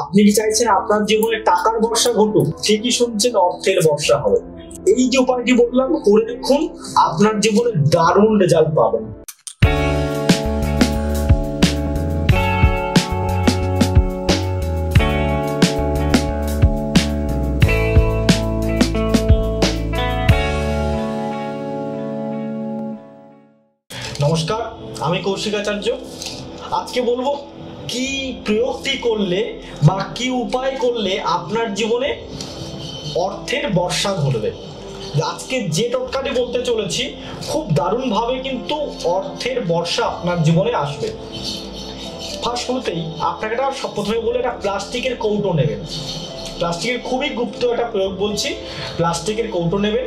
আপনি কি চাইছেন আপনার জীবনে টাকার বর্ষা ঘটুক? ঠিকই শুনছেন, অর্থের বর্ষা হবে। এই যে উপায়টি বললাম করে দেখুন, আপনার জীবনে দারুণ রেজাল্ট পাবেন। নমস্কার, আমি কৌশিক আচার্য। আজকে বলবো কি প্রয়োগটি করলে বা কি উপায় করলে আপনার জীবনে অর্থের বর্ষা ঘটবে। আজকে যে টোটকাটি বলতে চলেছি খুব দারুণভাবে কিন্তু অর্থের বর্ষা আপনার জীবনে আসবে। ফার্স্ট শুরুতেই আপনাকে প্রথমে বলে একটা প্লাস্টিকের কৌটো নেবেন। প্লাস্টিকের খুবই গুপ্ত একটা প্রয়োগ বলছি। প্লাস্টিকের কৌটো নেবেন,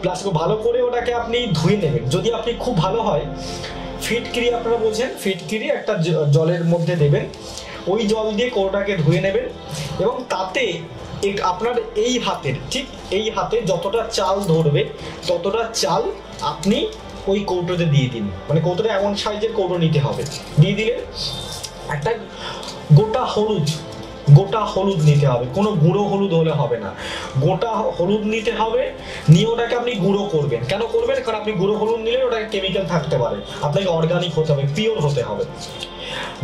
প্লাস্টিক ভালো করে ওটাকে আপনি ধুয়ে নেবেন। যদি আপনি খুব ভালো হয় ফিটকিরি, আপনারা বোঝেন ফিটকিরি, একটা জলের মধ্যে দেবেন, ওই জল দিয়ে কৌটোটাকে ধুয়ে নেবেন এবং তাতে আপনার এই হাতের ঠিক এই হাতে যতটা চাল ধরবে ততটা চাল আপনি ওই কৌটোতে দিয়ে দিন। মানে কৌটোটা এমন সাইজের কৌটো নিতে হবে। দিয়ে দিলেন একটা গোটা হলুদ নিতে হবে, কোনো গুঁড়ো হলুদ হলে হবে না। গোটা হলুদ নিতে হবে, নিয়ে ওটাকে আপনি গুঁড়ো করবেন। কেন করবেন? কারণ আপনি গুঁড়ো হলুদ নিলে ওটাকে কেমিক্যাল থাকতে পারে, আপনাকে অর্গানিক হতে হবে, পিওর হতে হবে।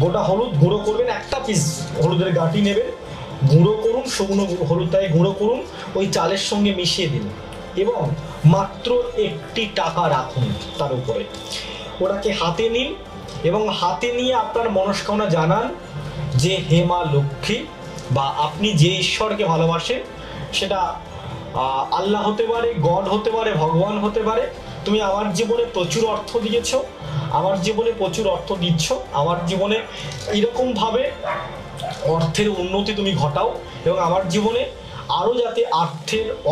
গোটা হলুদ গুঁড়ো করবেন, একটা পিস হলুদের গাঁটি নেবেন, গুঁড়ো করুন, শুকনো হলুদটাকে গুঁড়ো করুন, ওই চালের সঙ্গে মিশিয়ে দিন এবং মাত্র একটি টাকা রাখুন তার উপরে। ওটাকে হাতে নিন এবং হাতে নিয়ে আপনার মনস্কামনা জানান যে হে মা লক্ষ্মী, বা আপনি যে ঈশ্বরকে ভালোবাসেন, সেটা আল্লাহ হতে পারে, গড হতে পারে, ভগবান হতে পারে, তুমি আমার জীবনে প্রচুর অর্থ দিয়েছো, আমার জীবনে প্রচুর অর্থ দিচ্ছ, আমার জীবনে এরকমভাবে অর্থের উন্নতি তুমি ঘটাও এবং আমার জীবনে আরও যাতে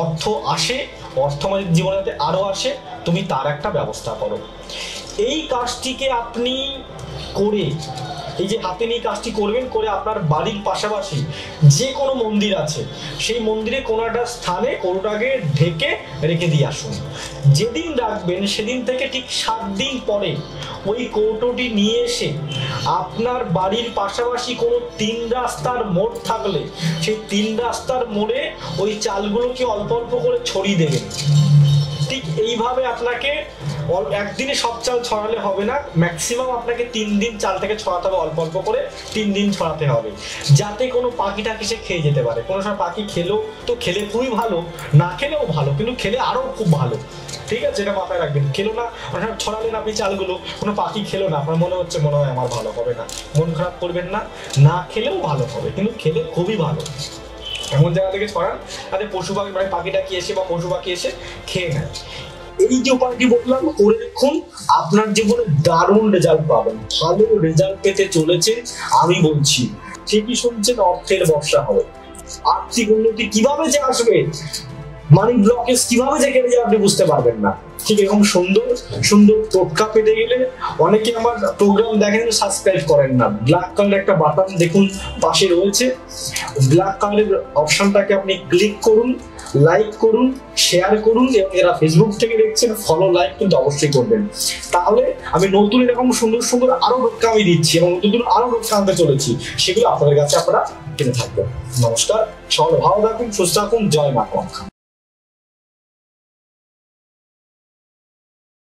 অর্থ আসে, অর্থ আমাদের জীবনে যাতে আরও আসে, তুমি তার একটা ব্যবস্থা করো। এই কাজটিকে আপনি করে, এই যে হাতে নিয়ে কাজটি করবেন, করে আপনার বাড়ির পাশাপাশি যে কোনো মন্দির আছে সেই মন্দিরে কোনো একটা স্থানে কৌটোটাকে ঢেকে রেখে দিয়ে আসুন। যেদিন রাখবেন সেদিন থেকে ঠিক 7 দিন পরে ওই কৌটোটি নিয়ে এসে আপনার বাড়ির পাশাপাশি কোনো 3 রাস্তার মোড় থাকলে সেই 3 রাস্তার মোড়ে ওই চালগুলোকে অল্প অল্প করে ছড়িয়ে দেবেন। ঠিক এইভাবে আপনাকে একদিনে সব চাল ছড়ালে হবে না, ম্যাক্সিমাম আপনাকে 3 দিন চালটাকে ছড়াতে হবে, অল্প অল্প করে 3 দিন ছড়াতে হবে, যাতে কোনো পাখি টাকি সে খেয়ে যেতে পারে। কোনো সময় পাখি খেলেও তো, খেলে খুবই ভালো, না খেলেও ভালো, কিন্তু খেলে আরও খুব ভালো। ঠিক আছে, এটা মাথায় রাখবেন। খেলো না, ছড়ালেন আপনি চালগুলো, কোনো পাখি খেলো না, আপনার মনে হয় আমার ভালো হবে না, মন খারাপ করবেন না, না খেলেও ভালো হবে, কিন্তু খেলে খুবই ভালো। এমন জায়গা থেকে ছড়ান তাতে পশু পাখি, মানে পাখি টাকি এসে বা পশু পাখি এসে খেয়ে নেয়। এই যে উপায়টি বললাম করে দেখুন, আপনার জীবনে দারুণ রেজাল্ট পাবেন। ভালো রেজাল্ট পেতে চলেছে, আমি বলছি। ঠিকই শুনছেন, অর্থের বর্ষা হবে। আর্থিক উন্নতি কিভাবে যে আসবে, মানি ব্লকেজ কিভাবে যে কেটে যাবে আপনি বুঝতে পারবেন না। ঠিক এরকম সুন্দর সুন্দর টোটকা পেতে গেলে অনেকে আমার প্রোগ্রাম দেখেন, সাবস্ক্রাইব করেন না। ব্ল্যাক কালার একটা বাটন দেখুন পাশে রয়েছে, ব্ল্যাক কালারের অপশনটাকে আপনি ক্লিক করুন, লাইক করুন, শেয়ার করুন এবং এরা ফেসবুক থেকে দেখছেন ফলো লাইক কিন্তু অবশ্যই করবেন। তাহলে আমি নতুন এরকম সুন্দর সুন্দর আরো টোটকা আমি দিচ্ছি এবং নতুন আরো টোটকা আনতে চলেছি, সেগুলো আপনাদের কাছে আপনারা পেতে থাকবেন। নমস্কার, সবাই ভালো থাকুন, সুস্থ থাকুন। জয় মা কামাখ্যা।